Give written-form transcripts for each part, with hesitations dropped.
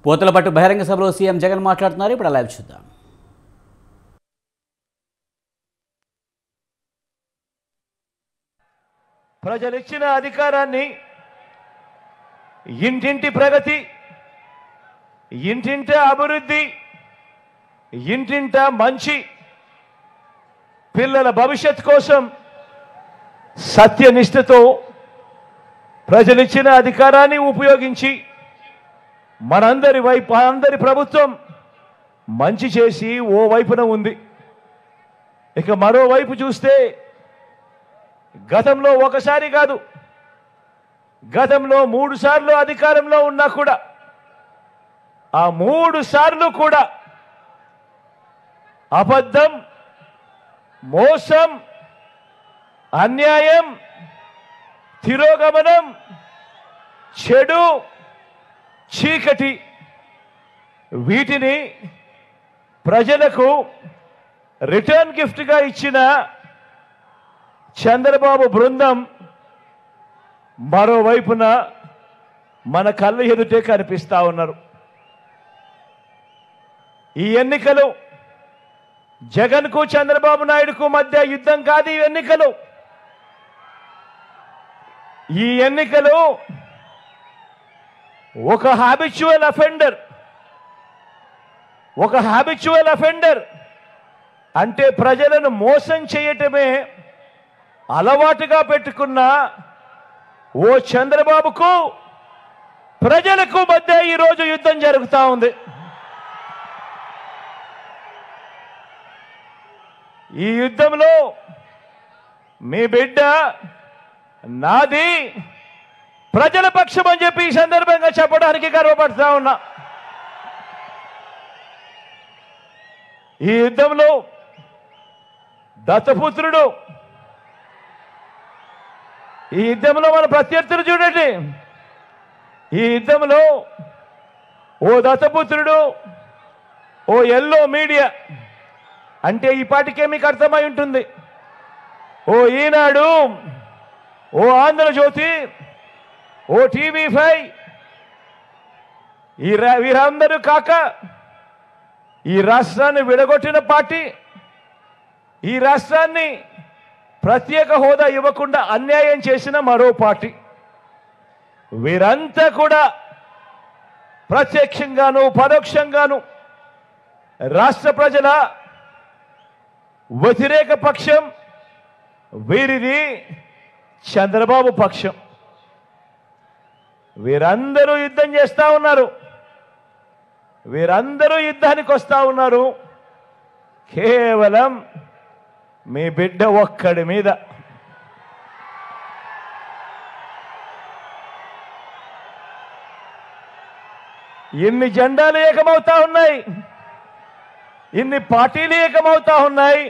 పోతలపట్టు బహిరంగ సభలో సీఎం జగన్ మాట్లాడుతున్నారు. ఇప్పుడు లైవ్ చూద్దాం. ప్రజలిచ్చిన అధికారాన్ని ఇంటింటి ప్రగతి, ఇంటింట అభివృద్ధి, ఇంటింట మంచి, పిల్లల భవిష్యత్ కోసం సత్యనిష్టతో ప్రజలిచ్చిన అధికారాన్ని ఉపయోగించి అందరి ప్రభుత్వం మంచి చేసి ఓ వైపున ఉంది. ఇక మరోవైపు చూస్తే గతంలో ఒకసారి కాదు, గతంలో 3 సార్లు అధికారంలో ఉన్నా కూడా ఆ 3 సార్లు కూడా అబద్ధం, మోసం, అన్యాయం, తిరోగమనం, చెడు, చీకటి వీటిని ప్రజలకు రిటర్న్ గిఫ్ట్గా ఇచ్చిన చంద్రబాబు బృందం మరోవైపున మన కళ్ళ ఎదుటే కనిపిస్తా ఉన్నారు. ఈ ఎన్నికలు జగన్కు చంద్రబాబు నాయుడుకు మధ్య యుద్ధం కాదు. ఈ ఎన్నికలు ఒక హ్యాబిచువల్ అఫెండర్ అంటే ప్రజలను మోసం చేయటమే అలవాటుగా పెట్టుకున్న ఓ చంద్రబాబుకు ప్రజలకు మధ్య ఈరోజు యుద్ధం జరుగుతూ ఉంది. ఈ యుద్ధంలో మీ బిడ్డ నాది ప్రజల పక్షం అని చెప్పి ఈ సందర్భంగా చెప్పడానికి గర్వపడుతూ ఉన్నా. ఈ యుద్ధంలో దత్తపుత్రుడు, ఈ యుద్ధంలో మన ప్రత్యర్థులు చూడండి. ఈ యుద్ధంలో ఓ దత్తపుత్రుడు, ఓ ఎల్లో మీడియా అంటే ఈ పాటికే మీకు అర్థమై ఉంటుంది. ఓ ఈనాడు, ఓ ఆంధ్రజ్యోతి, ఓ టీవీ5 వీరందరూ కాక ఈ రాష్ట్రాన్ని విడగొట్టిన పార్టీ, ఈ రాష్ట్రాన్ని ప్రత్యేక హోదా ఇవ్వకుండా అన్యాయం చేసిన మరో పార్టీ, వీరంతా కూడా ప్రత్యక్షంగాను పరోక్షంగాను రాష్ట్ర ప్రజల వ్యతిరేక పక్షం. వీరిది చంద్రబాబు పక్షం. వీరందరూ యుద్ధం చేస్తూ ఉన్నారు. వీరందరూ యుద్ధానికి వస్తూ ఉన్నారు కేవలం మీ బిడ్డ ఒక్కడి మీద. ఇన్ని జెండాలు ఏకమవుతా ఉన్నాయి, ఇన్ని పార్టీలు ఏకమవుతా ఉన్నాయి,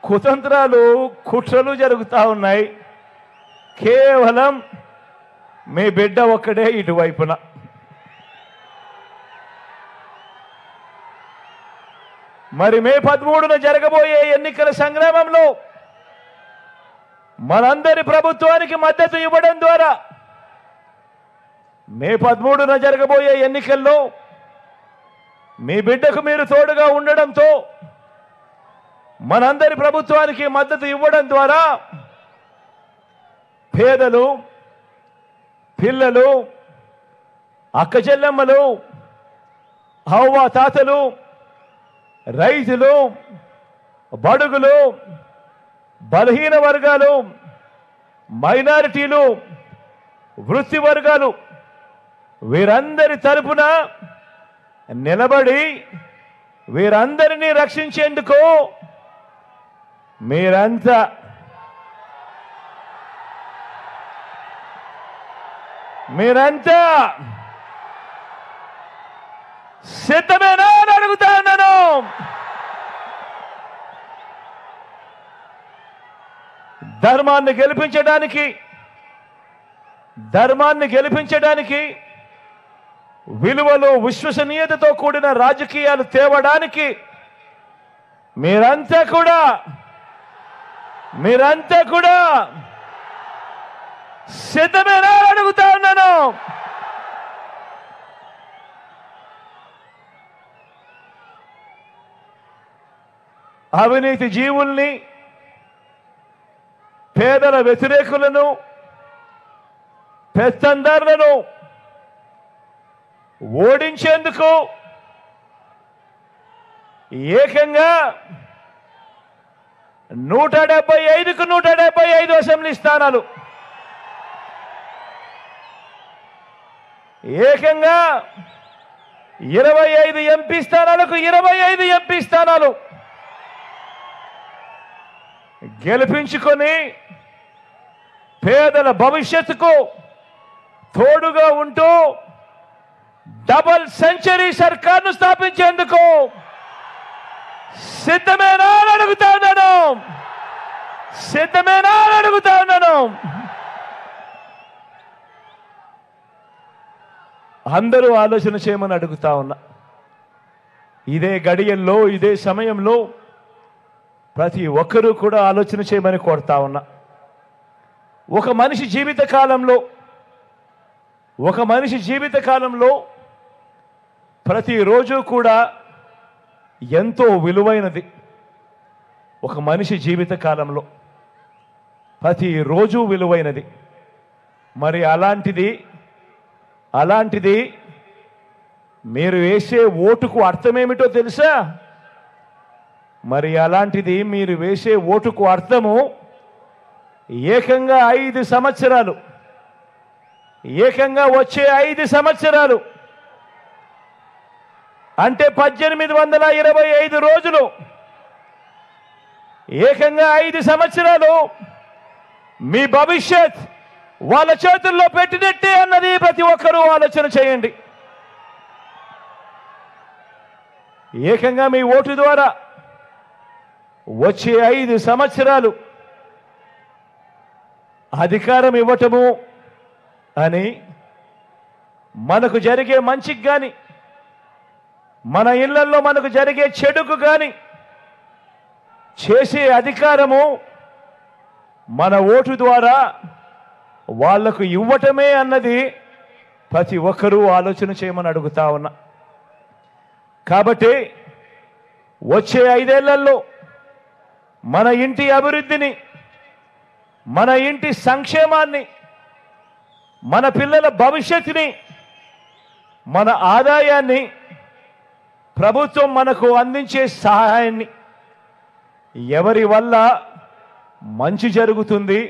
కుతంత్రాలు కుట్రలు జరుగుతూ ఉన్నాయి. కేవలం మీ బిడ్డ ఒక్కడే ఇటువైపున. మరి మే 13న జరగబోయే ఎన్నికల సంగ్రామంలో మనందరి ప్రభుత్వానికి మద్దతు ఇవ్వడం ద్వారా మే 13న జరగబోయే ఎన్నికల్లో మీ బిడ్డకు మీరు తోడుగా ఉండడంతో మనందరి ప్రభుత్వానికి మద్దతు ఇవ్వడం ద్వారా పేదలు, పిల్లలు, అక్క చెల్లెమ్మలు, అవ్వ తాతలు, రైతులు, బడుగులు, బలహీన వర్గాలు, మైనారిటీలు, వృత్తి వర్గాలు వీరందరి తరపున నిలబడి వీరందరినీ రక్షించేందుకు మీరంతా సిద్ధమేనా అని అడుగుతా ఉన్నాను. ధర్మాన్ని గెలిపించడానికి విలువలు, విశ్వసనీయతతో కూడిన రాజకీయాలు తేవడానికి మీరంతా కూడా సిద్ధమేనా అడుగుతా ఉన్నాను. అవినీతి జీవుల్ని, పేదల వ్యతిరేకులను, పెత్తందారులను ఓడించేందుకు ఏకంగా 175కు 175 అసెంబ్లీ స్థానాలు, ఏకంగా 25 ఎంపీ స్థానాలకు 25 ఎంపీ స్థానాలు గెలిపించుకొని పేదల భవిష్యత్తుకు తోడుగా ఉంటూ డబుల్ సెంచరీ సర్కార్ను స్థాపించేందుకు సిద్ధమేనా అని అడుగుతా ఉన్నాను. సిద్ధమేనా అని అడుగుతా ఉన్నాను. అందరూ ఆలోచన చేయమని అడుగుతా ఉన్నా. ఇదే గడియల్లో, ఇదే సమయంలో ప్రతి ఒక్కరూ కూడా ఆలోచన చేయమని కోరుతా ఉన్నా. ఒక మనిషి జీవిత కాలంలో ప్రతిరోజు కూడా ఎంతో విలువైనది. ఒక మనిషి జీవిత కాలంలో ప్రతిరోజు విలువైనది. మరి అలాంటిది మీరు వేసే ఓటుకు అర్థమేమిటో తెలుసా? మరి అలాంటిది మీరు వేసే ఓటుకు అర్థము ఏకంగా 5 సంవత్సరాలు, ఏకంగా వచ్చే 5 సంవత్సరాలు అంటే 1825 రోజులు, ఏకంగా 5 సంవత్సరాలు మీ భవిష్యత్ వాళ్ళ చేతుల్లో పెట్టినట్టే అన్నది ప్రతి ఒక్కరూ ఆలోచన చేయండి. ఏకంగా మీ ఓటు ద్వారా వచ్చే 5 సంవత్సరాలు అధికారం ఇవ్వటము అని మనకు జరిగే మంచికి కానీ, మన ఇళ్లలో మనకు జరిగే చెడుకు కానీ చేసే అధికారము మన ఓటు ద్వారా వాళ్లకు ఇవ్వటమే అన్నది ప్రతి ఒక్కరూ ఆలోచన చేయమని అడుగుతా ఉన్నా. కాబట్టి వచ్చే 5 ఏళ్లలో మన ఇంటి అభివృద్ధిని, మన ఇంటి సంక్షేమాన్ని, మన పిల్లల భవిష్యత్తుని, మన ఆదాయాన్ని, ప్రభుత్వం మనకు అందించే సహాయాన్ని, ఎవరి వల్ల మంచి జరుగుతుంది,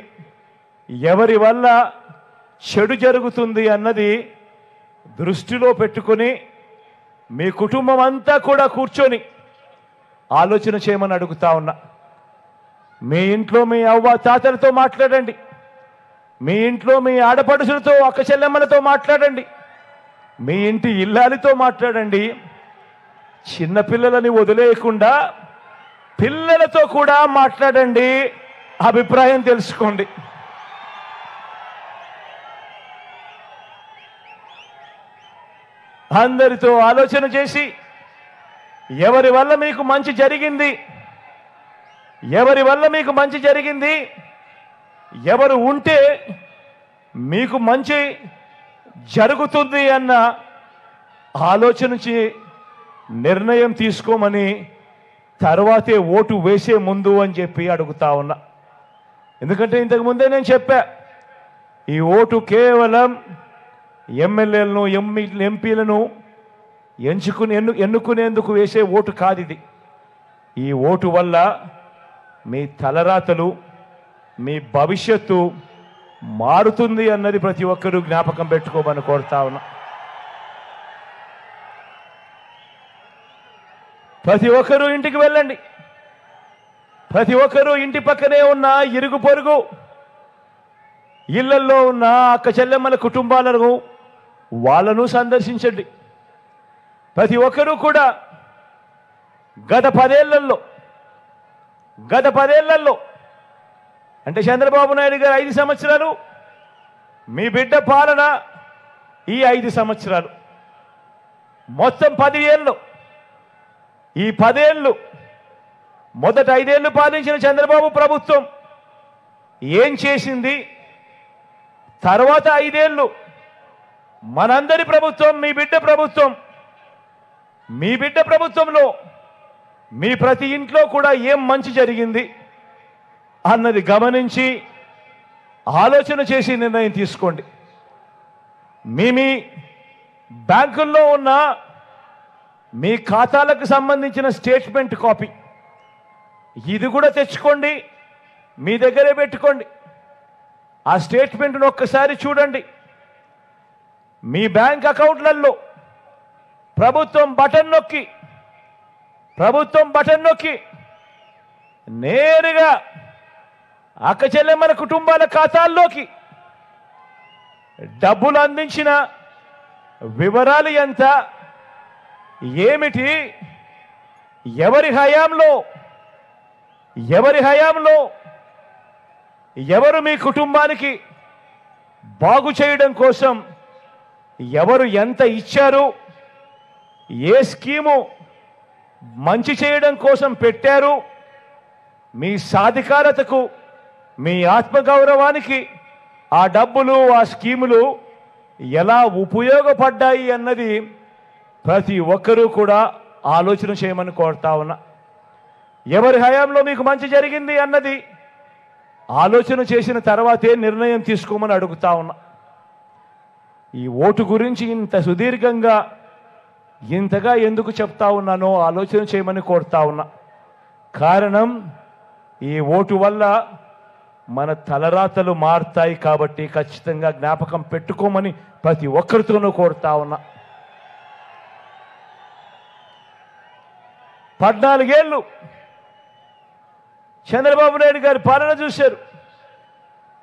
ఎవరి వల్ల చెడు జరుగుతుంది అన్నది దృష్టిలో పెట్టుకొని మీ కుటుంబం అంతా కూడా కూర్చొని ఆలోచన చేయమని అడుగుతా ఉన్నా. మీ ఇంట్లో మీ అవ్వ తాతలతో మాట్లాడండి, మీ ఇంట్లో మీ ఆడపడుచులతో, అక్క చెల్లెమ్మలతో మాట్లాడండి, మీ ఇంటి ఇల్లాలితో మాట్లాడండి. చిన్నపిల్లలని వదిలేయకుండా పిల్లలతో కూడా మాట్లాడండి, అభిప్రాయం తెలుసుకోండి. అందరితో ఆలోచన చేసి ఎవరి వల్ల మీకు మంచి జరిగింది, ఎవరు ఉంటే మీకు మంచి జరుగుతుంది అన్న ఆలోచన నిర్ణయం తీసుకోమని తర్వాతే ఓటు వేసే ముందు అని చెప్పి అడుగుతా ఉన్నా. ఎందుకంటే ఇంతకు ముందే నేను చెప్పా, ఈ ఓటు కేవలం ఎమ్మెల్యేలను, ఎంపీలను ఎన్నుకునేందుకు వేసే ఓటు కాదు ఇది. ఈ ఓటు వల్ల మీ తలరాతలు, మీ భవిష్యత్తు మారుతుంది అన్నది ప్రతి ఒక్కరూ జ్ఞాపకం పెట్టుకోమని కోరుతా ఉన్నా. ప్రతి ఒక్కరూ ఇంటికి వెళ్ళండి. ప్రతి ఒక్కరూ ఇంటి పక్కనే ఉన్న ఇరుగు పొరుగు ఇళ్లల్లో ఉన్న అక్క చెల్లెమ్మల కుటుంబాలను వాళ్ళను సందర్శించండి. ప్రతి ఒక్కరూ కూడా గత 10 ఏళ్లలో అంటే చంద్రబాబు నాయుడు గారు 5 సంవత్సరాలు, మీ బిడ్డ పాలన ఈ 5 సంవత్సరాలు, మొత్తం 10 ఏళ్ళు. ఈ 10 ఏళ్ళు మొదట 5 ఏళ్ళు పాలించిన చంద్రబాబు ప్రభుత్వం ఏం చేసింది, తర్వాత 5 ఏళ్ళు మనందరి ప్రభుత్వం, మీ బిడ్డ ప్రభుత్వంలో మీ ప్రతి ఇంట్లో కూడా ఏం మంచి జరిగింది అన్నది గమనించి ఆలోచన చేసి నిర్ణయం తీసుకోండి. మీ బ్యాంకుల్లో ఉన్న మీ ఖాతాలకు సంబంధించిన స్టేట్మెంట్ కాపీ ఇది కూడా తెచ్చుకోండి, మీ దగ్గరే పెట్టుకోండి. ఆ స్టేట్మెంట్ను ఒక్కసారి చూడండి. మీ బ్యాంక్ అకౌంట్లలో ప్రభుత్వం బటన్ నొక్కి నేరుగా అక్కచెల్లెమ్మల కుటుంబాల ఖాతాల్లోకి డబ్బులు అందించిన వివరాలు ఎంత, ఏమిటి, ఎవరి హయాంలో ఎవరు మీ కుటుంబానికి బాగు చేయడం కోసం ఎవరు ఎంత ఇచ్చారు, ఏ స్కీము మంచి చేయడం కోసం పెట్టారు, మీ సాధికారతకు మీ ఆత్మగౌరవానికి ఆ డబ్బులు ఆ స్కీములు ఎలా ఉపయోగపడ్డాయి అన్నది ప్రతి ఒక్కరూ కూడా ఆలోచన చేయమని కోరుతా ఉన్నా. ఎవరి హయాంలో మీకు మంచి జరిగింది అన్నది ఆలోచన చేసిన తర్వాతే నిర్ణయం తీసుకోమని అడుగుతా ఉన్నా. ఈ ఓటు గురించి ఇంత సుదీర్ఘంగా ఇంతగా ఎందుకు చెప్తా ఉన్నానో ఆలోచన చేయమని కోరుతా ఉన్నా. కారణం ఈ ఓటు వల్ల మన తలరాతలు మారుతాయి కాబట్టి ఖచ్చితంగా జ్ఞాపకం పెట్టుకోమని ప్రతి ఒక్కరితోనూ కోరుతా ఉన్నా. 14 ఏళ్ళు చంద్రబాబు నాయుడు గారి పాలన చూశారు.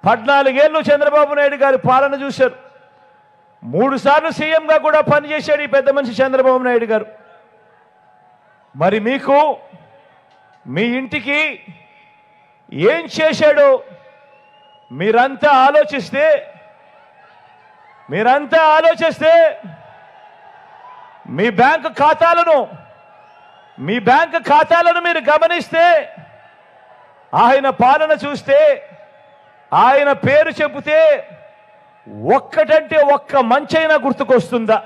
14 ఏళ్ళు చంద్రబాబు నాయుడు గారి పాలన చూశారు. 3 సార్లు సీఎంగా కూడా పనిచేశాడు ఈ పెద్ద మనిషి చంద్రబాబు నాయుడు గారు. మరి మీకు మీ ఇంటికి ఏం చేశాడో మీరంతా ఆలోచిస్తే మీ బ్యాంక్ ఖాతాలను మీరు గమనిస్తే, ఆయన పాలన చూస్తే, ఆయన పేరు చెబితే ఒక్కటంటే ఒక్క మంచైనా గుర్తుకొస్తుందా?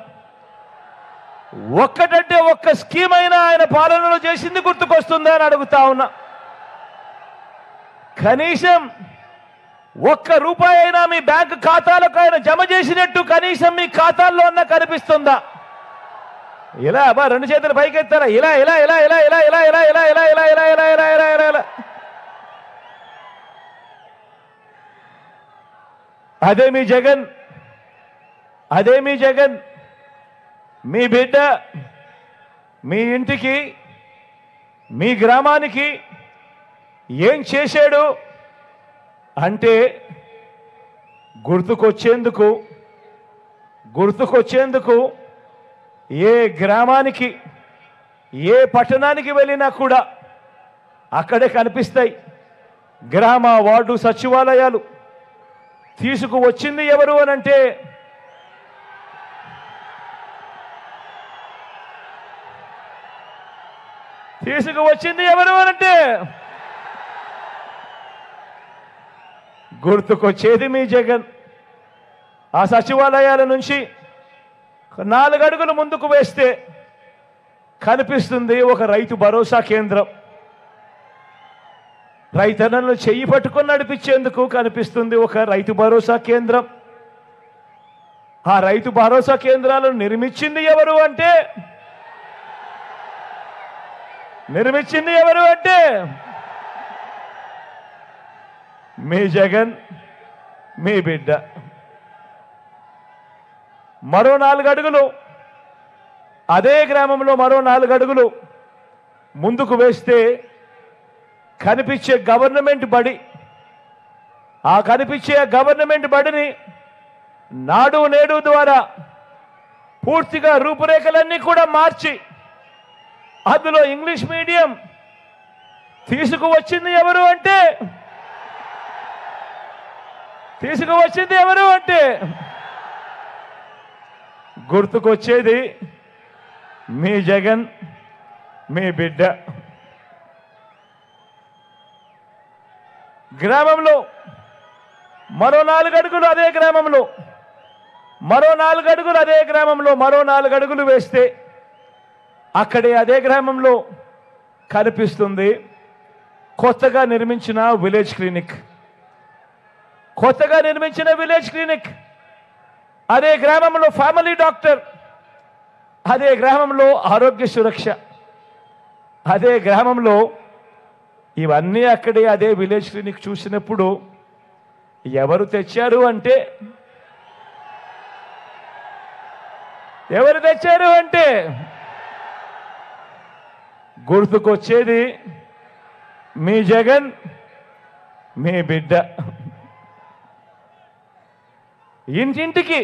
ఒక్కటంటే ఒక్క స్కీమ్ అయినా ఆయన పాలనలో చేసింది గుర్తుకొస్తుందా అని అడుగుతా ఉన్నా. కనీసం ఒక్క రూపాయి అయినా మీ బ్యాంక్ ఖాతాలకు ఆయన జమ చేసినట్టు కనీసం మీ ఖాతాల్లో అన్నా కనిపిస్తుందా? ఇలా అబ్బా 2 చేతులు పైకెత్తారా? ఇలా అదే మీ జగన్ మీ బిడ్డ మీ ఇంటికి మీ గ్రామానికి ఏం చేశాడు అంటే గుర్తుకొచ్చేందుకు ఏ గ్రామానికి ఏ పట్టణానికి వెళ్ళినా కూడా అక్కడే కనిపిస్తాయి గ్రామ వార్డు సచివాలయాలు. తీసుకువచ్చింది ఎవరు అనంటే గుర్తుకొచ్చేది మీ జగన్. ఆ సచివాలయాల నుంచి 4 అడుగులు ముందుకు వేస్తే కనిపిస్తుంది ఒక రైతు భరోసా కేంద్రం. రైతన్నలను చెయ్యి పట్టుకొని నడిపించేందుకు కనిపిస్తుంది ఒక రైతు భరోసా కేంద్రం. ఆ రైతు భరోసా కేంద్రాలను నిర్మించింది ఎవరు అంటే మీ జగన్ మీ బిడ్డ. మరో 4 అడుగులు అదే గ్రామంలో మరో 4 అడుగులు ముందుకు వేస్తే కనిపించే గవర్నమెంట్ బడి. ఆ కనిపించే గవర్నమెంట్ బడిని నాడు నేడు ద్వారా పూర్తిగా రూపురేఖలన్నీ కూడా మార్చి అందులో ఇంగ్లీష్ మీడియం తీసుకువచ్చింది ఎవరు అంటే గుర్తుకొచ్చేది మీ జగన్ మీ బిడ్డ. గ్రామంలో మరో 4 అడుగులు అదే గ్రామంలో మరో 4 అడుగులు వేస్తే అక్కడే అదే గ్రామంలో కనిపిస్తుంది కొత్తగా నిర్మించిన విలేజ్ క్లినిక్. కొత్తగా నిర్మించిన విలేజ్ క్లినిక్, అదే గ్రామంలో ఫ్యామిలీ డాక్టర్, అదే గ్రామంలో ఆరోగ్య సురక్ష, అదే గ్రామంలో ఇవన్నీ అక్కడే అదే విలేజ్ క్లినిక్ చూసినప్పుడు ఎవరు తెచ్చారు అంటే గుర్తుకొచ్చేది మీ జగన్, మీ బిడ్డ. ఇంటింటికి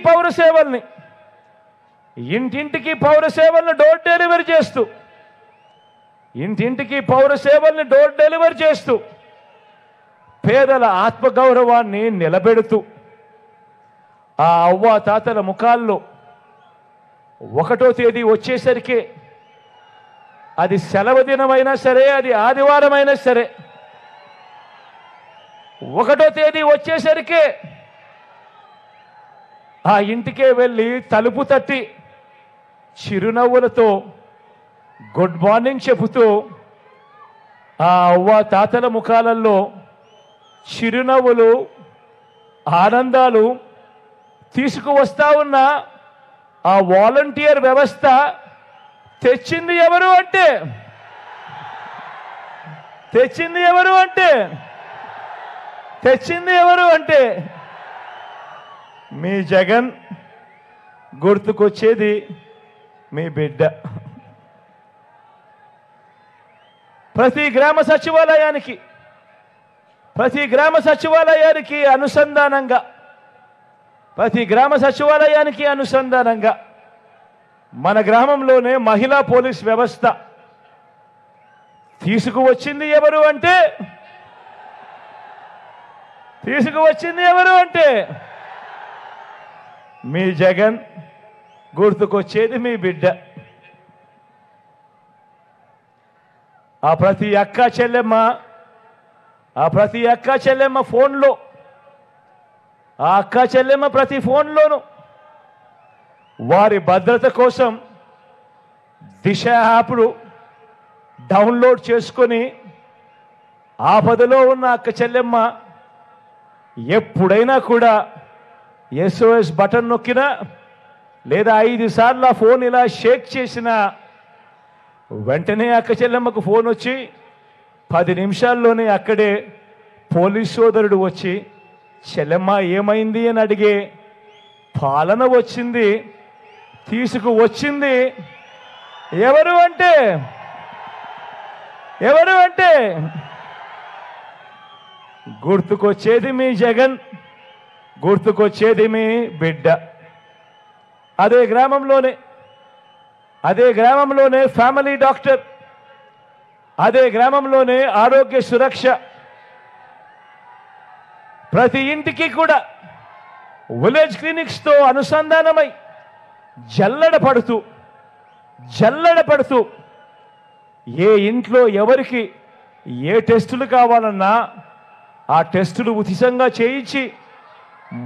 పౌర సేవల్ని డోర్ డెలివరీ చేస్తూ, పేదల ఆత్మగౌరవాన్ని నిలబెడుతూ, ఆ అవ్వ తాతల ముఖాల్లో 1వ తేదీ వచ్చేసరికి, అది సెలవు దినమైనా సరే, అది ఆదివారమైనా సరే, 1వ తేదీ వచ్చేసరికి ఆ ఇంటికే వెళ్ళి తలుపు తట్టి చిరునవ్వులతో గుడ్ మార్నింగ్ చెబుతూ, ఆ అవ్వ తాతల ముఖాలలో చిరునవ్వులు, ఆనందాలు తీసుకువస్తా ఉన్న ఆ వాలంటీర్ వ్యవస్థ తెచ్చింది ఎవరు అంటే మీ జగన్, గుర్తుకొచ్చేది మీ బిడ్డ. ప్రతి గ్రామ సచివాలయానికి అనుసంధానంగా మన గ్రామంలోనే మహిళా పోలీస్ వ్యవస్థ తీసుకువచ్చింది ఎవరు అంటే మీ జగన్, గుర్తుకొచ్చేది మీ బిడ్డ. ఆ ప్రతి అక్క చెల్లెమ్మ ఫోన్లో, ప్రతి ఫోన్లోనూ వారి భద్రత కోసం దిశ యాప్ను డౌన్లోడ్ చేసుకొని, ఆపదలో ఉన్న అక్క చెల్లెమ్మ ఎప్పుడైనా కూడా SOS బటన్ నొక్కినా, లేదా 5 సార్లు ఆ ఫోన్ ఇలా షేక్ చేసినా వెంటనే అక్క చెల్లెమ్మకు ఫోన్ వచ్చి 10 నిమిషాల్లోనే అక్కడే పోలీస్ సోదరుడు వచ్చి, చెల్లెమ్మ ఏమైంది అని అడిగే పాలన వచ్చింది, తీసుకువచ్చింది ఎవరు అంటే గుర్తుకొచ్చేది మీ జగన్, గుర్తుకొచ్చేది మీ బిడ్డ. అదే గ్రామంలోనే ఫ్యామిలీ డాక్టర్, అదే గ్రామంలోనే ఆరోగ్య సురక్ష. ప్రతి ఇంటికి కూడా విలేజ్ క్లినిక్స్తో అనుసంధానమై జల్లడ పడుతూ ఏ ఇంట్లో ఎవరికి ఏ టెస్టులు కావాలన్నా ఆ టెస్టులు ఉచితంగా చేయించి,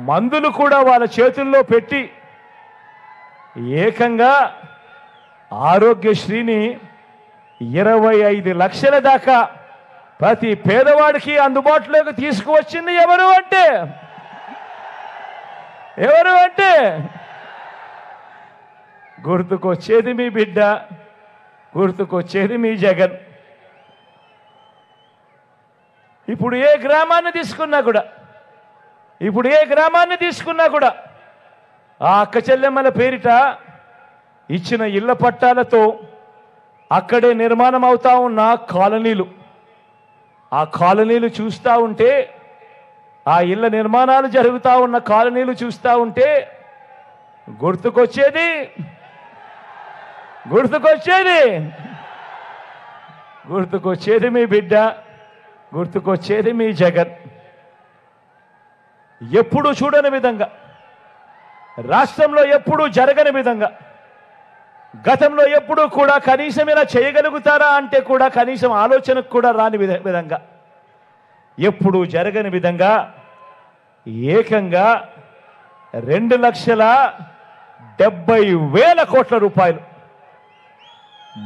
మందులు కూడా వాళ్ళ చేతుల్లో పెట్టి, ఏకంగా ఆరోగ్యశ్రీని 25 లక్షల దాకా ప్రతి పేదవాడికి అందుబాటులోకి తీసుకువచ్చింది ఎవరు అంటే గుర్తుకొచ్చేది మీ బిడ్డ, గుర్తుకొచ్చేది మీ జగన్. ఇప్పుడు ఏ గ్రామాన్ని తీసుకున్నా కూడా ఆ అక్క చెల్లెమ్మల పేరిట ఇచ్చిన ఇళ్ల పట్టాలతో అక్కడే నిర్మాణం అవుతా ఉన్న కాలనీలు, ఆ కాలనీలు చూస్తూ ఉంటే, ఆ ఇళ్ల నిర్మాణాలు జరుగుతూ ఉన్న కాలనీలు చూస్తూ ఉంటే గుర్తుకొచ్చేది మీ బిడ్డ, గుర్తుకొచ్చేది మీ జగన్. ఎప్పుడు చూడని విధంగా, రాష్ట్రంలో ఎప్పుడూ జరగని విధంగా, గతంలో ఎప్పుడూ కూడా కనీసం ఇలా చేయగలుగుతారా అంటే కూడా కనీసం ఆలోచనకు కూడా రాని విధంగా, ఎప్పుడూ జరగని విధంగా ఏకంగా 2,70,000 కోట్ల రూపాయలు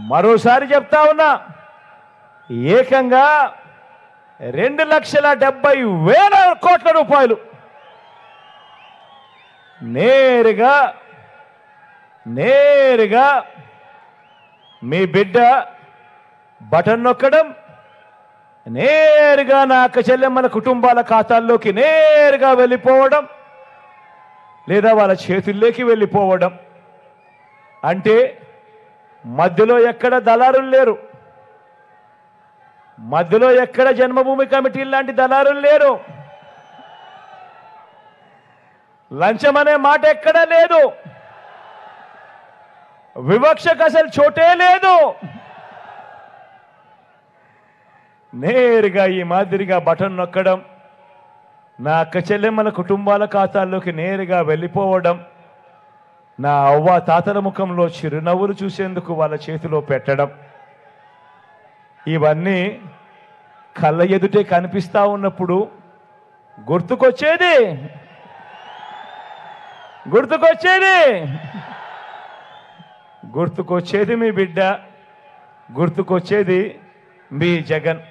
మరోసారి చెప్తా ఉన్నా, ఏకంగా 2,70,000 కోట్ల రూపాయలు నేరుగా మీ బిడ్డ బటన్ నొక్కడం, నేరుగా నా అక్క చెల్లెమ్మల కుటుంబాల ఖాతాల్లోకి నేరుగా వెళ్ళిపోవడం, లేదా వాళ్ళ చేతుల్లోకి వెళ్ళిపోవడం. అంటే మధ్యలో ఎక్కడ దళారులు లేరు, మధ్యలో ఎక్కడ జన్మభూమి కమిటీ లాంటి దళారులు లేరు, లంచం అనే మాట ఎక్కడా లేదు, వివక్షకు అసలు చోటే లేదు. నేరుగా ఈ మాదిరిగా బటన్ నొక్కడం, నా అక్క చెల్లెమ్మల కుటుంబాల ఖాతాల్లోకి నేరుగా వెళ్ళిపోవడం, నా అవ్వ తాతల ముఖంలో చిరునవ్వులు చూసేందుకు వాళ్ళ చేతిలో పెట్టడం, ఇవన్నీ కళ్ళ ఎదుటే కనిపిస్తా ఉన్నప్పుడు గుర్తుకొచ్చేది మీ బిడ్డ, గుర్తుకొచ్చేది మీ జగన్.